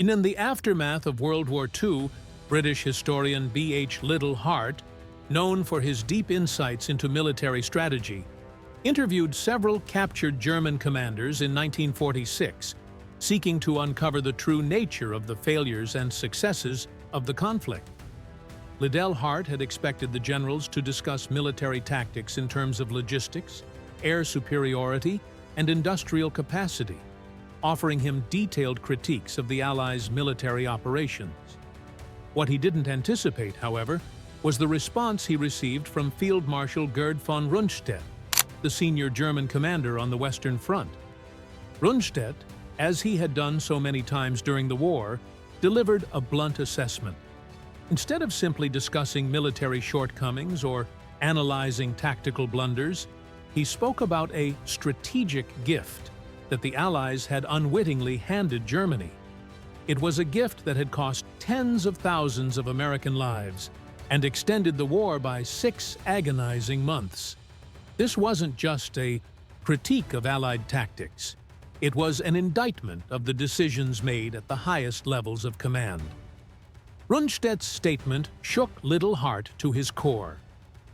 In the aftermath of World War II, British historian B.H. Liddell Hart, known for his deep insights into military strategy, interviewed several captured German commanders in 1946, seeking to uncover the true nature of the failures and successes of the conflict. Liddell Hart had expected the generals to discuss military tactics in terms of logistics, air superiority, and industrial capacity, offering him detailed critiques of the Allies' military operations. What he didn't anticipate, however, was the response he received from Field Marshal Gerd von Rundstedt, the senior German commander on the Western Front. Rundstedt, as he had done so many times during the war, delivered a blunt assessment. Instead of simply discussing military shortcomings or analyzing tactical blunders, he spoke about a strategic gift that the Allies had unwittingly handed Germany. It was a gift that had cost tens of thousands of American lives and extended the war by 6 agonizing months. This wasn't just a critique of Allied tactics. It was an indictment of the decisions made at the highest levels of command. Rundstedt's statement shook Liddell Hart to his core.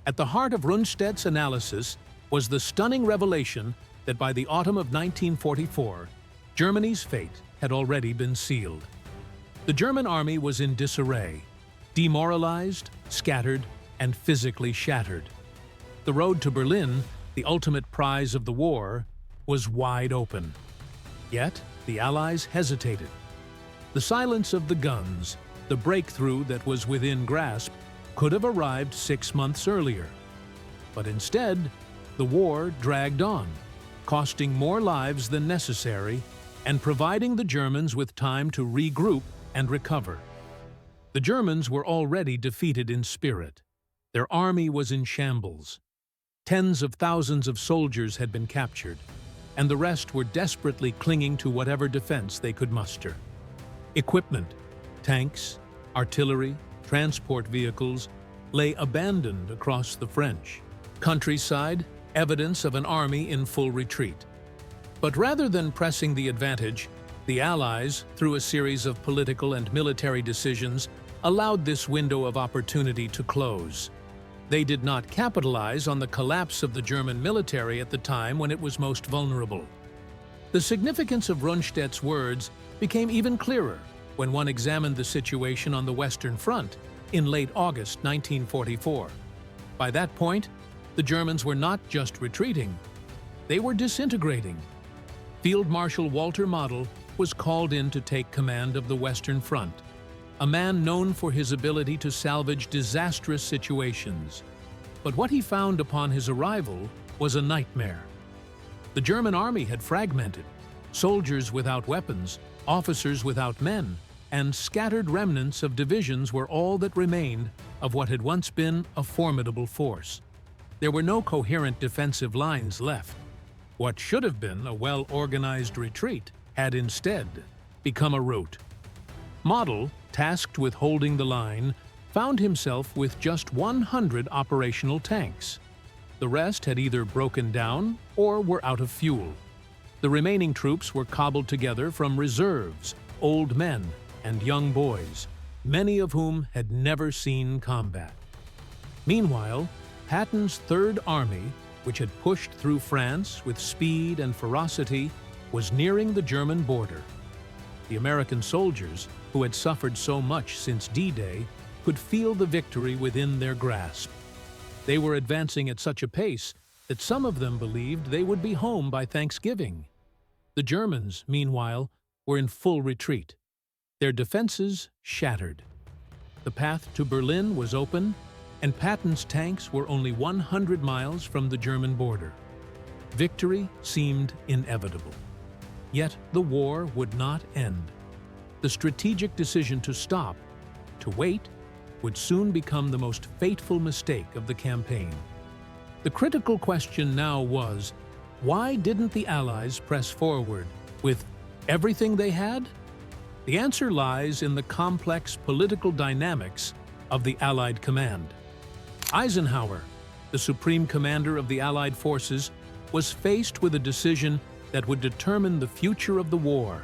At the heart of Rundstedt's analysis was the stunning revelation that by the autumn of 1944, Germany's fate had already been sealed. The German army was in disarray, demoralized, scattered, and physically shattered. The road to Berlin, the ultimate prize of the war, was wide open. Yet, the Allies hesitated. The silence of the guns, the breakthrough that was within grasp, could have arrived 6 months earlier. But instead, the war dragged on, costing more lives than necessary and providing the Germans with time to regroup and recover. The Germans were already defeated in spirit. Their army was in shambles. Tens of thousands of soldiers had been captured, and the rest were desperately clinging to whatever defense they could muster. Equipment, tanks, artillery, transport vehicles lay abandoned across the French countryside, evidence of an army in full retreat. But rather than pressing the advantage, the Allies, through a series of political and military decisions, allowed this window of opportunity to close. They did not capitalize on the collapse of the German military at the time when it was most vulnerable. The significance of Rundstedt's words became even clearer when one examined the situation on the Western Front in late August 1944. By that point, the Germans were not just retreating, they were disintegrating. Field Marshal Walter Model was called in to take command of the Western Front, a man known for his ability to salvage disastrous situations. But what he found upon his arrival was a nightmare. The German army had fragmented, soldiers without weapons, officers without men, and scattered remnants of divisions were all that remained of what had once been a formidable force. There were no coherent defensive lines left. What should have been a well-organized retreat had instead become a rout. Model, tasked with holding the line, found himself with just 100 operational tanks. The rest had either broken down or were out of fuel. The remaining troops were cobbled together from reserves, old men, and young boys, many of whom had never seen combat. Meanwhile, Patton's Third Army, which had pushed through France with speed and ferocity, was nearing the German border. The American soldiers, who had suffered so much since D-Day, could feel the victory within their grasp. They were advancing at such a pace that some of them believed they would be home by Thanksgiving. The Germans, meanwhile, were in full retreat, their defenses shattered. The path to Berlin was open, and Patton's tanks were only 100 miles from the German border. Victory seemed inevitable. Yet the war would not end. The strategic decision to stop, to wait, would soon become the most fateful mistake of the campaign. The critical question now was, why didn't the Allies press forward with everything they had? The answer lies in the complex political dynamics of the Allied command. Eisenhower, the supreme commander of the Allied forces, was faced with a decision that would determine the future of the war.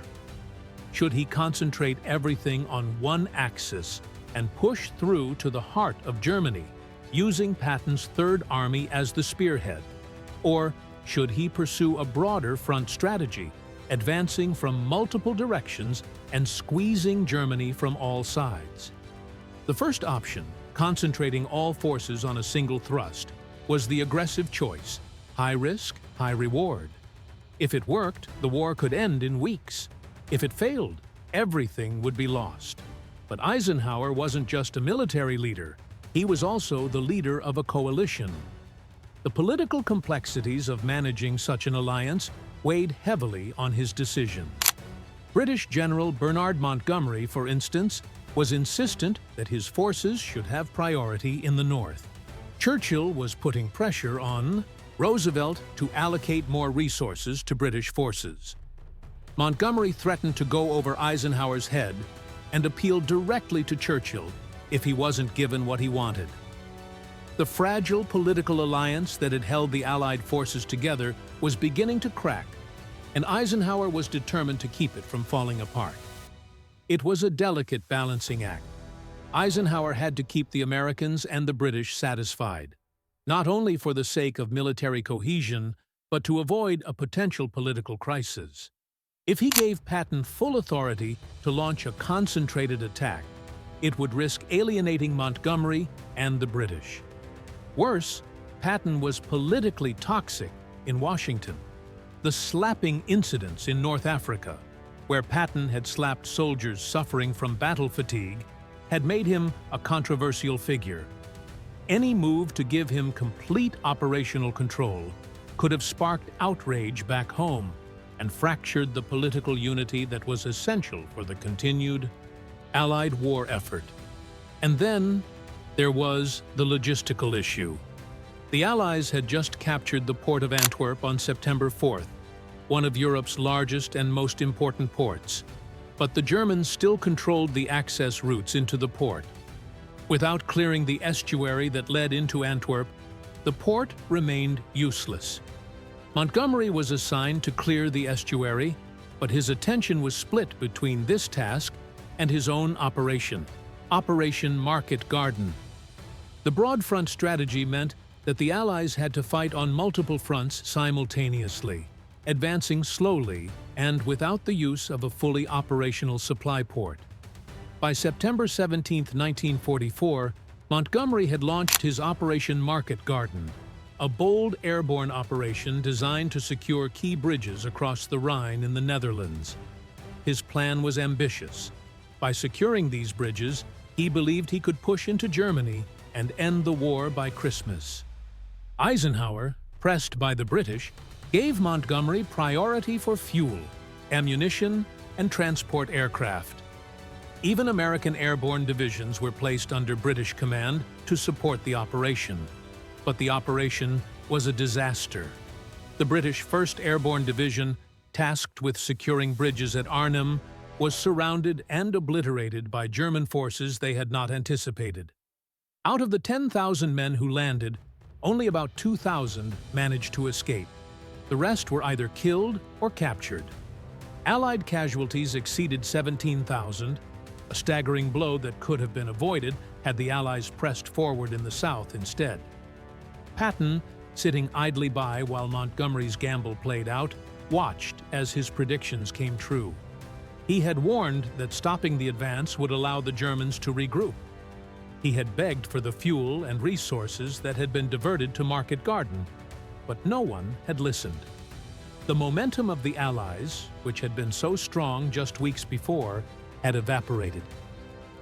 should he concentrate everything on one axis and push through to the heart of Germany, using Patton's Third Army as the spearhead? Or should he pursue a broader front strategy, advancing from multiple directions and squeezing Germany from all sides? The first option, concentrating all forces on a single thrust, was the aggressive choice: high risk, high reward. If it worked, the war could end in weeks. If it failed, everything would be lost. But Eisenhower wasn't just a military leader, he was also the leader of a coalition. The political complexities of managing such an alliance weighed heavily on his decision. British General Bernard Montgomery, for instance, was insistent that his forces should have priority in the north. Churchill was putting pressure on Roosevelt to allocate more resources to British forces. Montgomery threatened to go over Eisenhower's head and appealed directly to Churchill if he wasn't given what he wanted. The fragile political alliance that had held the Allied forces together was beginning to crack, and Eisenhower was determined to keep it from falling apart. It was a delicate balancing act. Eisenhower had to keep the Americans and the British satisfied, not only for the sake of military cohesion, but to avoid a potential political crisis. If he gave Patton full authority to launch a concentrated attack, it would risk alienating Montgomery and the British. Worse, Patton was politically toxic in Washington. The slapping incidents in North Africa, where Patton had slapped soldiers suffering from battle fatigue, had made him a controversial figure. Any move to give him complete operational control could have sparked outrage back home and fractured the political unity that was essential for the continued Allied war effort. And then there was the logistical issue. The Allies had just captured the port of Antwerp on September 4th, one of Europe's largest and most important ports. But the Germans still controlled the access routes into the port. Without clearing the estuary that led into Antwerp, the port remained useless. Montgomery was assigned to clear the estuary, but his attention was split between this task and his own operation, Operation Market Garden. The broad front strategy meant that the Allies had to fight on multiple fronts simultaneously, advancing slowly and without the use of a fully operational supply port. By September 17, 1944, Montgomery had launched his Operation Market Garden, a bold airborne operation designed to secure key bridges across the Rhine in the Netherlands. His plan was ambitious. By securing these bridges, he believed he could push into Germany and end the war by Christmas. Eisenhower, pressed by the British, gave Montgomery priority for fuel, ammunition, and transport aircraft. Even American airborne divisions were placed under British command to support the operation. But the operation was a disaster. The British 1st Airborne Division, tasked with securing bridges at Arnhem, was surrounded and obliterated by German forces they had not anticipated. Out of the 10,000 men who landed, only about 2,000 managed to escape. The rest were either killed or captured. Allied casualties exceeded 17,000, a staggering blow that could have been avoided had the Allies pressed forward in the south instead. Patton, sitting idly by while Montgomery's gamble played out, watched as his predictions came true. He had warned that stopping the advance would allow the Germans to regroup. He had begged for the fuel and resources that had been diverted to Market Garden, but no one had listened. The momentum of the Allies, which had been so strong just weeks before, had evaporated.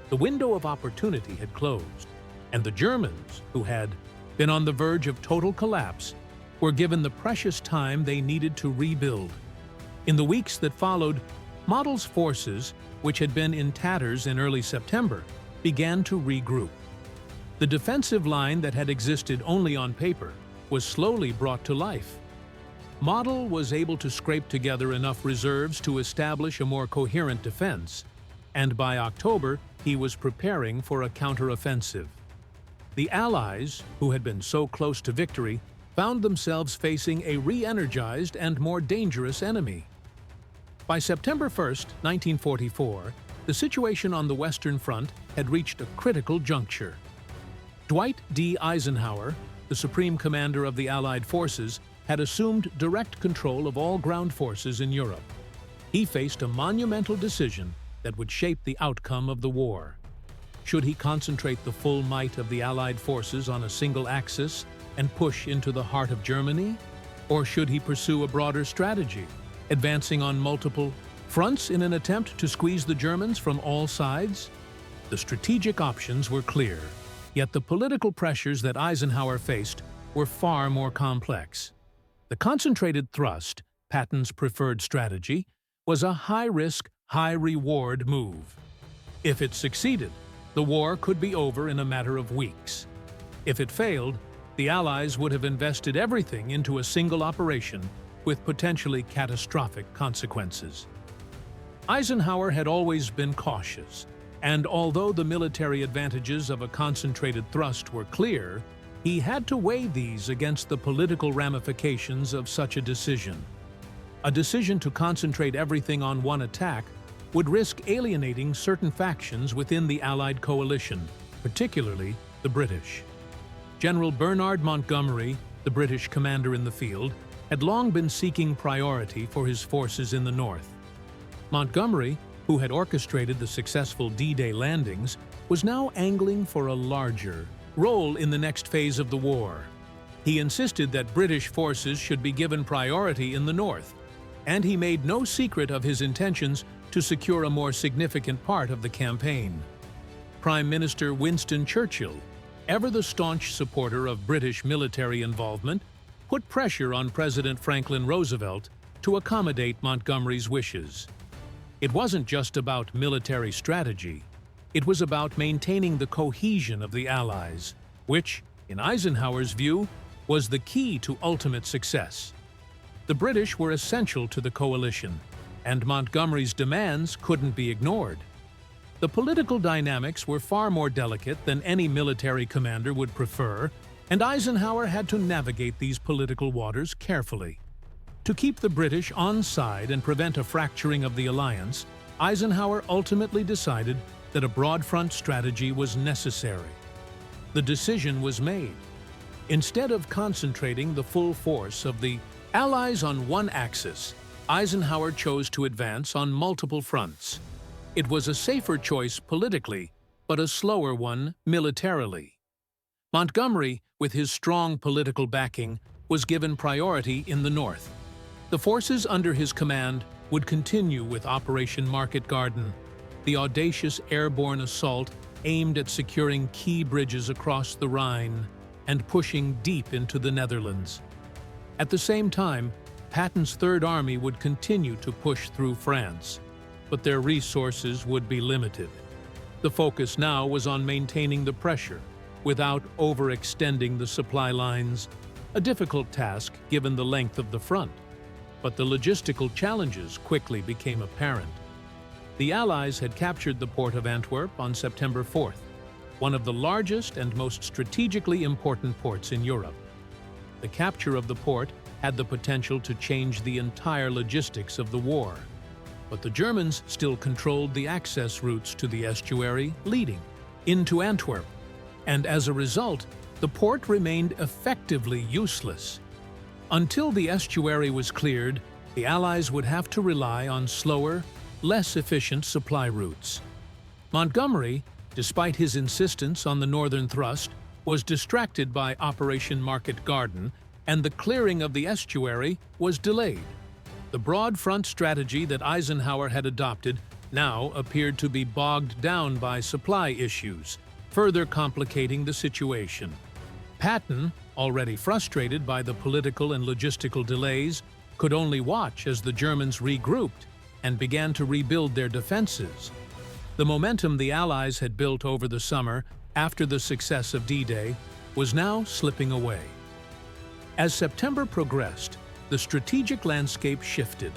The window of opportunity had closed, and the Germans, who had been on the verge of total collapse, were given the precious time they needed to rebuild. In the weeks that followed, Model's forces, which had been in tatters in early September, began to regroup. The defensive line that had existed only on paper was slowly brought to life. Model was able to scrape together enough reserves to establish a more coherent defense, and by October he was preparing for a counteroffensive. The Allies, who had been so close to victory, found themselves facing a re-energized and more dangerous enemy. By September 1, 1944, the situation on the Western Front had reached a critical juncture. Dwight D. Eisenhower, the Supreme Commander of the Allied forces, had assumed direct control of all ground forces in Europe. He faced a monumental decision that would shape the outcome of the war. Should he concentrate the full might of the Allied forces on a single axis and push into the heart of Germany? Or should he pursue a broader strategy, advancing on multiple fronts in an attempt to squeeze the Germans from all sides? The strategic options were clear, yet the political pressures that Eisenhower faced were far more complex. The concentrated thrust, Patton's preferred strategy, was a high-risk, high-reward move. If it succeeded, the war could be over in a matter of weeks. If it failed, the Allies would have invested everything into a single operation with potentially catastrophic consequences. Eisenhower had always been cautious, and although the military advantages of a concentrated thrust were clear, he had to weigh these against the political ramifications of such a decision. A decision to concentrate everything on one attack would risk alienating certain factions within the Allied coalition, particularly the British. General Bernard Montgomery, the British commander in the field, had long been seeking priority for his forces in the north. Montgomery, who had orchestrated the successful D-Day landings, was now angling for a larger role in the next phase of the war. He insisted that British forces should be given priority in the north, and he made no secret of his intentions to secure a more significant part of the campaign. Prime Minister Winston Churchill, ever the staunch supporter of British military involvement, put pressure on President Franklin Roosevelt to accommodate Montgomery's wishes. It wasn't just about military strategy. It was about maintaining the cohesion of the Allies, which, in Eisenhower's view, was the key to ultimate success. The British were essential to the coalition, and Montgomery's demands couldn't be ignored. The political dynamics were far more delicate than any military commander would prefer, and Eisenhower had to navigate these political waters carefully. To keep the British on side and prevent a fracturing of the alliance, Eisenhower ultimately decided that a broad front strategy was necessary. The decision was made. Instead of concentrating the full force of the Allies on one axis, Eisenhower chose to advance on multiple fronts. It was a safer choice politically, but a slower one militarily. Montgomery, with his strong political backing, was given priority in the north. The forces under his command would continue with Operation Market Garden, the audacious airborne assault aimed at securing key bridges across the Rhine and pushing deep into the Netherlands. At the same time, Patton's Third Army would continue to push through France, but their resources would be limited. The focus now was on maintaining the pressure without overextending the supply lines, a difficult task given the length of the front. But the logistical challenges quickly became apparent. The Allies had captured the port of Antwerp on September 4th, one of the largest and most strategically important ports in Europe. The capture of the port had the potential to change the entire logistics of the war. But the Germans still controlled the access routes to the estuary leading into Antwerp, and as a result, the port remained effectively useless. Until the estuary was cleared, the Allies would have to rely on slower, less efficient supply routes. Montgomery, despite his insistence on the northern thrust, was distracted by Operation Market Garden, and the clearing of the estuary was delayed. The broad front strategy that Eisenhower had adopted now appeared to be bogged down by supply issues, further complicating the situation. Patton, already frustrated by the political and logistical delays, could only watch as the Germans regrouped and began to rebuild their defenses. The momentum the Allies had built over the summer after the success of D-Day was now slipping away. As September progressed, the strategic landscape shifted.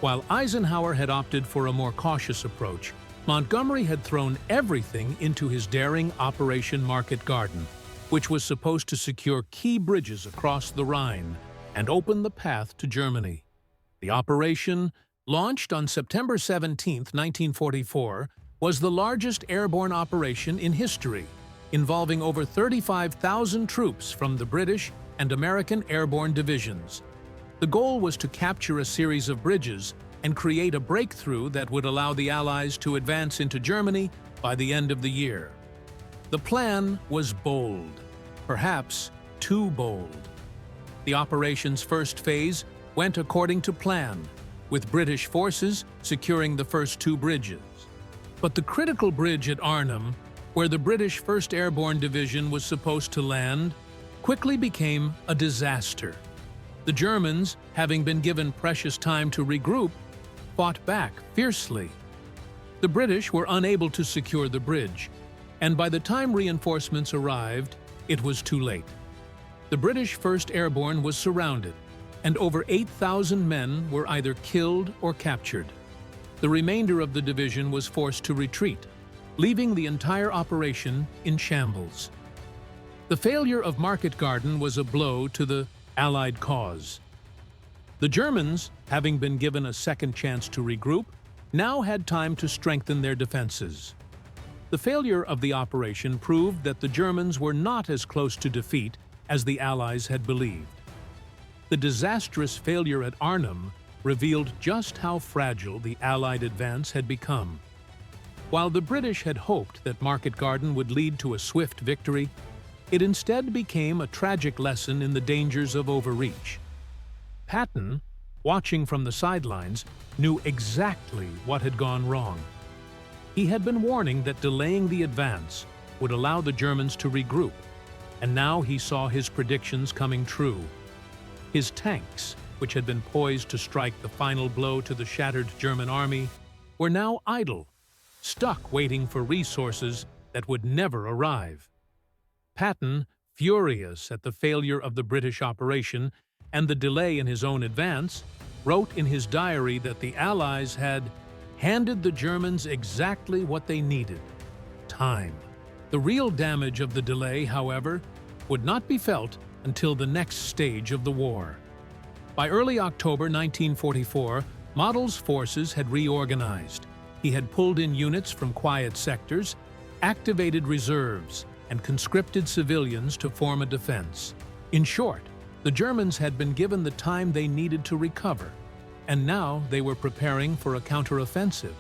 While Eisenhower had opted for a more cautious approach, Montgomery had thrown everything into his daring Operation Market Garden, which was supposed to secure key bridges across the Rhine and open the path to Germany. The operation, launched on September 17, 1944, was the largest airborne operation in history, involving over 35,000 troops from the British and American airborne divisions. The goal was to capture a series of bridges and create a breakthrough that would allow the Allies to advance into Germany by the end of the year. The plan was bold, perhaps too bold. The operation's first phase went according to plan, with British forces securing the first two bridges. But the critical bridge at Arnhem, where the British 1st Airborne Division was supposed to land, quickly became a disaster. The Germans, having been given precious time to regroup, fought back fiercely. The British were unable to secure the bridge, and by the time reinforcements arrived, it was too late. The British 1st Airborne was surrounded, and over 8,000 men were either killed or captured. The remainder of the division was forced to retreat, leaving the entire operation in shambles. The failure of Market Garden was a blow to the Allied cause. The Germans, having been given a second chance to regroup, now had time to strengthen their defenses. The failure of the operation proved that the Germans were not as close to defeat as the Allies had believed. The disastrous failure at Arnhem revealed just how fragile the Allied advance had become. While the British had hoped that Market Garden would lead to a swift victory, it instead became a tragic lesson in the dangers of overreach. Patton, watching from the sidelines, knew exactly what had gone wrong. He had been warning that delaying the advance would allow the Germans to regroup, and now he saw his predictions coming true. His tanks, which had been poised to strike the final blow to the shattered German army, were now idle, stuck waiting for resources that would never arrive. Patton, furious at the failure of the British operation and the delay in his own advance, wrote in his diary that the Allies had handed the Germans exactly what they needed: time. The real damage of the delay, however, would not be felt until the next stage of the war. By early October 1944, Model's forces had reorganized. He had pulled in units from quiet sectors, activated reserves, and conscripted civilians to form a defense. In short, the Germans had been given the time they needed to recover, and now they were preparing for a counteroffensive.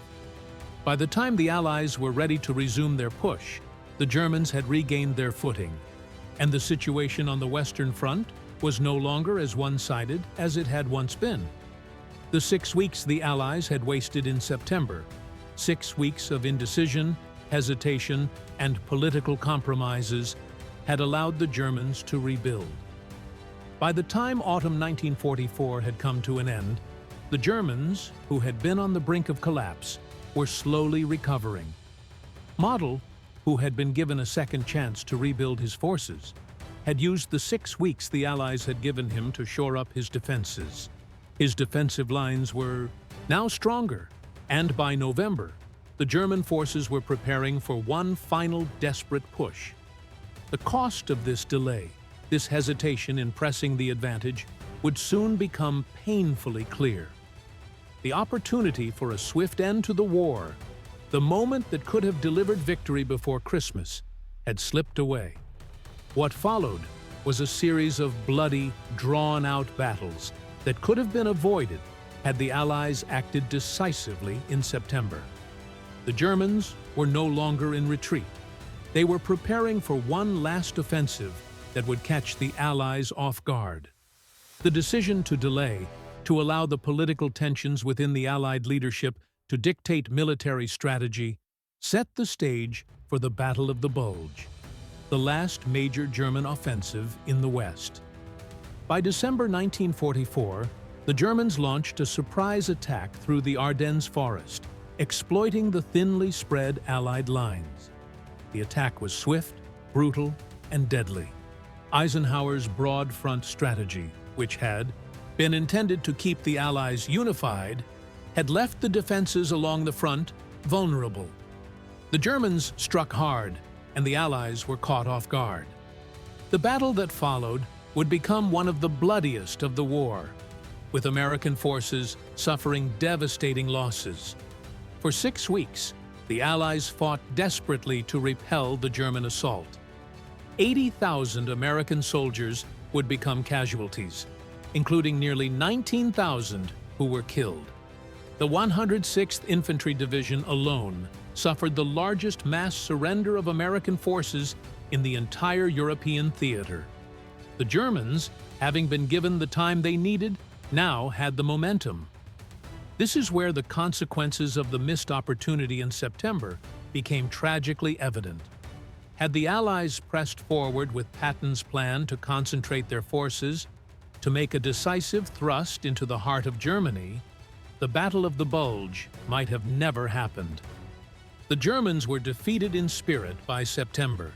By the time the Allies were ready to resume their push, the Germans had regained their footing, and the situation on the Western Front was no longer as one-sided as it had once been. The 6 weeks the Allies had wasted in September, 6 weeks of indecision, hesitation, and political compromises, had allowed the Germans to rebuild. By the time autumn 1944 had come to an end, the Germans, who had been on the brink of collapse, were slowly recovering. Model, who had been given a second chance to rebuild his forces, had used the 6 weeks the Allies had given him to shore up his defenses. His defensive lines were now stronger, and by November, the German forces were preparing for one final desperate push. The cost of this delay, this hesitation in pressing the advantage, would soon become painfully clear. The opportunity for a swift end to the war, the moment that could have delivered victory before Christmas, had slipped away. What followed was a series of bloody, drawn-out battles that could have been avoided had the Allies acted decisively in September. The Germans were no longer in retreat. They were preparing for one last offensive that would catch the Allies off guard. The decision to delay, to allow the political tensions within the Allied leadership to dictate military strategy, set the stage for the Battle of the Bulge, the last major German offensive in the West. By December 1944, the Germans launched a surprise attack through the Ardennes forest, exploiting the thinly spread Allied lines. The attack was swift, brutal, and deadly. Eisenhower's broad front strategy, which had been intended to keep the Allies unified, had left the defenses along the front vulnerable. The Germans struck hard, and the Allies were caught off guard. The battle that followed would become one of the bloodiest of the war. with American forces suffering devastating losses. For 6 weeks, the Allies fought desperately to repel the German assault. 80,000 American soldiers would become casualties, including nearly 19,000 who were killed. The 106th Infantry Division alone suffered the largest mass surrender of American forces in the entire European theater. The Germans, having been given the time they needed, now had the momentum. This is where the consequences of the missed opportunity in September became tragically evident. Had the Allies pressed forward with Patton's plan to concentrate their forces, to make a decisive thrust into the heart of Germany, the Battle of the Bulge might have never happened. The Germans were defeated in spirit by September.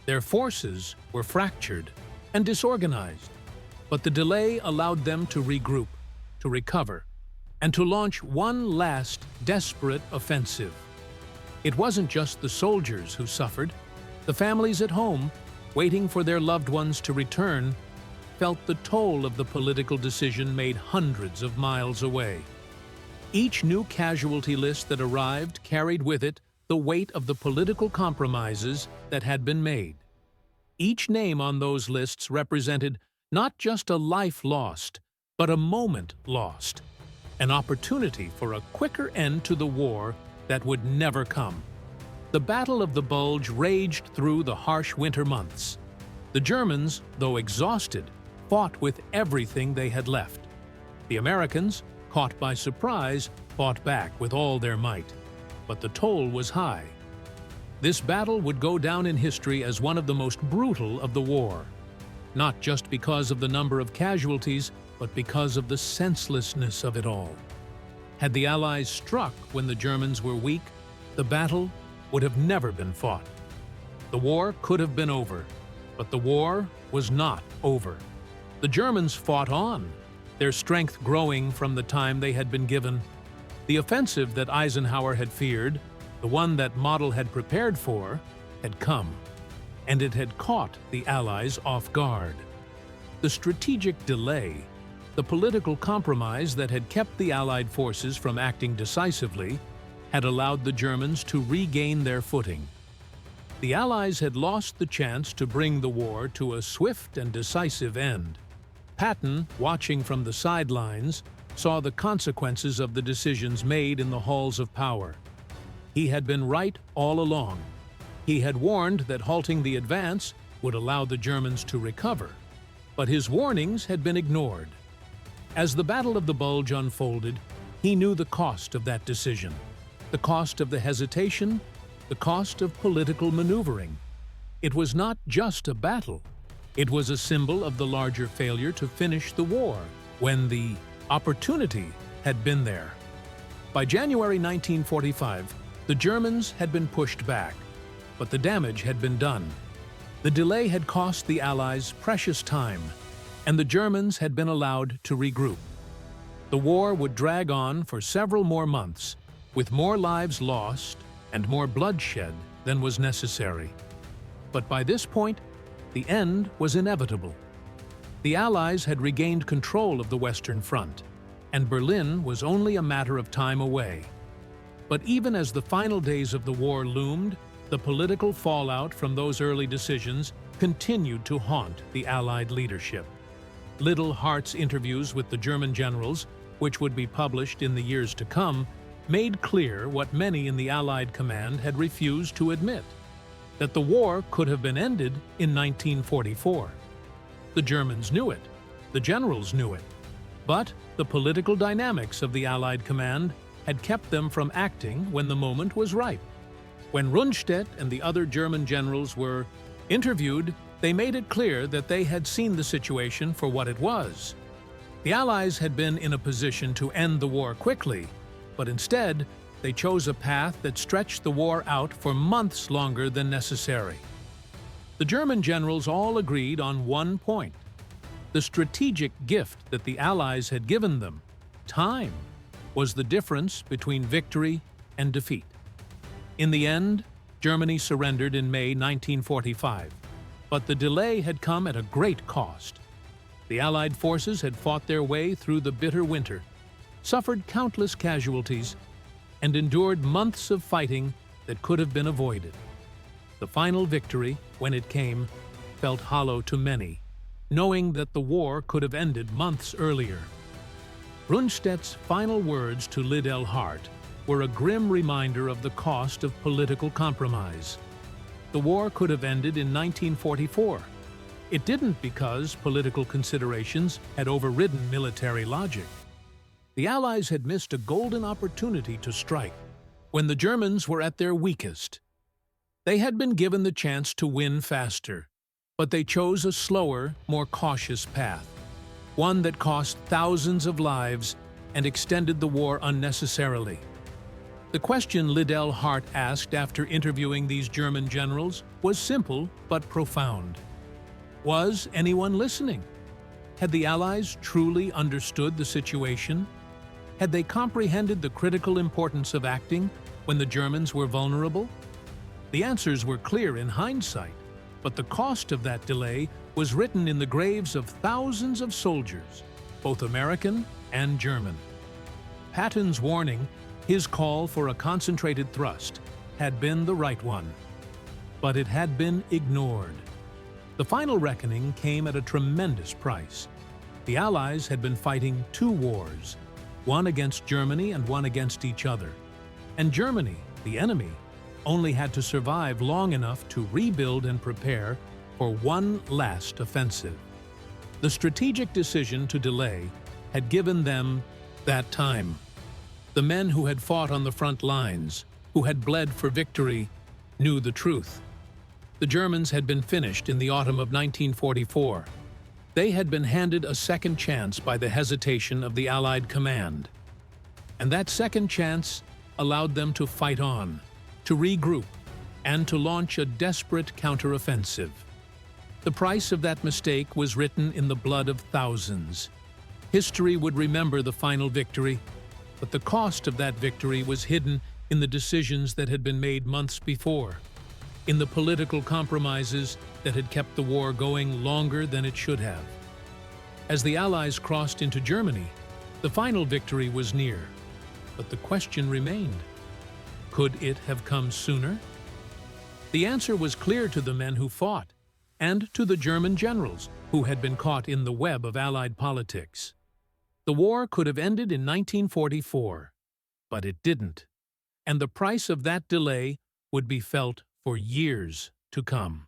Their forces were fractured and disorganized, but the delay allowed them to regroup, to recover, and to launch one last desperate offensive. It wasn't just the soldiers who suffered. The families at home, waiting for their loved ones to return, felt the toll of the political decision made hundreds of miles away. Each new casualty list that arrived carried with it the weight of the political compromises that had been made. Each name on those lists represented not just a life lost, but a moment lost, an opportunity for a quicker end to the war that would never come. The Battle of the Bulge raged through the harsh winter months. The Germans, though exhausted, fought with everything they had left. The Americans, caught by surprise, fought back with all their might. But the toll was high. This battle would go down in history as one of the most brutal of the war, not just because of the number of casualties, but because of the senselessness of it all. Had the Allies struck when the Germans were weak, the battle would have never been fought. The war could have been over, but the war was not over. The Germans fought on, their strength growing from the time they had been given. The offensive that Eisenhower had feared, the one that Model had prepared for, had come, and it had caught the Allies off guard. The strategic delay, the political compromise that had kept the Allied forces from acting decisively, had allowed the Germans to regain their footing. The Allies had lost the chance to bring the war to a swift and decisive end. Patton, watching from the sidelines, saw the consequences of the decisions made in the halls of power. He had been right all along. He had warned that halting the advance would allow the Germans to recover, but his warnings had been ignored. As the Battle of the Bulge unfolded, he knew the cost of that decision, the cost of the hesitation, the cost of political maneuvering. It was not just a battle. It was a symbol of the larger failure to finish the war when the opportunity had been there. By January 1945, the Germans had been pushed back, but the damage had been done. The delay had cost the Allies precious time, and the Germans had been allowed to regroup. The war would drag on for several more months, with more lives lost and more bloodshed than was necessary. But by this point, the end was inevitable. The Allies had regained control of the Western Front, and Berlin was only a matter of time away. But even as the final days of the war loomed, the political fallout from those early decisions continued to haunt the Allied leadership. Liddell Hart's interviews with the German generals, which would be published in the years to come, made clear what many in the Allied command had refused to admit, that the war could have been ended in 1944. The Germans knew it, the generals knew it, but the political dynamics of the Allied command had kept them from acting when the moment was ripe. When Rundstedt and the other German generals were interviewed, they made it clear that they had seen the situation for what it was. The Allies had been in a position to end the war quickly, but instead, they chose a path that stretched the war out for months longer than necessary. The German generals all agreed on one point: the strategic gift that the Allies had given them, time, was the difference between victory and defeat. In the end, Germany surrendered in May 1945, but the delay had come at a great cost. The Allied forces had fought their way through the bitter winter, suffered countless casualties, and endured months of fighting that could have been avoided. The final victory, when it came, felt hollow to many, knowing that the war could have ended months earlier. Rundstedt's final words to Liddell Hart were a grim reminder of the cost of political compromise. The war could have ended in 1944. It didn't because political considerations had overridden military logic. The Allies had missed a golden opportunity to strike when the Germans were at their weakest. They had been given the chance to win faster, but they chose a slower, more cautious path, one that cost thousands of lives and extended the war unnecessarily. The question Liddell Hart asked after interviewing these German generals was simple but profound. Was anyone listening? Had the Allies truly understood the situation? Had they comprehended the critical importance of acting when the Germans were vulnerable? The answers were clear in hindsight, but the cost of that delay was written in the graves of thousands of soldiers, both American and German. Patton's warning, his call for a concentrated thrust, had been the right one, but it had been ignored. The final reckoning came at a tremendous price. The Allies had been fighting two wars, one against Germany and one against each other. And Germany, the enemy, only had to survive long enough to rebuild and prepare for one last offensive. The strategic decision to delay had given them that time. The men who had fought on the front lines, who had bled for victory, knew the truth. The Germans had been finished in the autumn of 1944. They had been handed a second chance by the hesitation of the Allied command. And that second chance allowed them to fight on, to regroup, and to launch a desperate counteroffensive. The price of that mistake was written in the blood of thousands. History would remember the final victory, but the cost of that victory was hidden in the decisions that had been made months before, in the political compromises that had kept the war going longer than it should have. As the Allies crossed into Germany, the final victory was near, but the question remained: could it have come sooner? The answer was clear to the men who fought, and to the German generals who had been caught in the web of Allied politics. The war could have ended in 1944, but it didn't, and the price of that delay would be felt for years to come.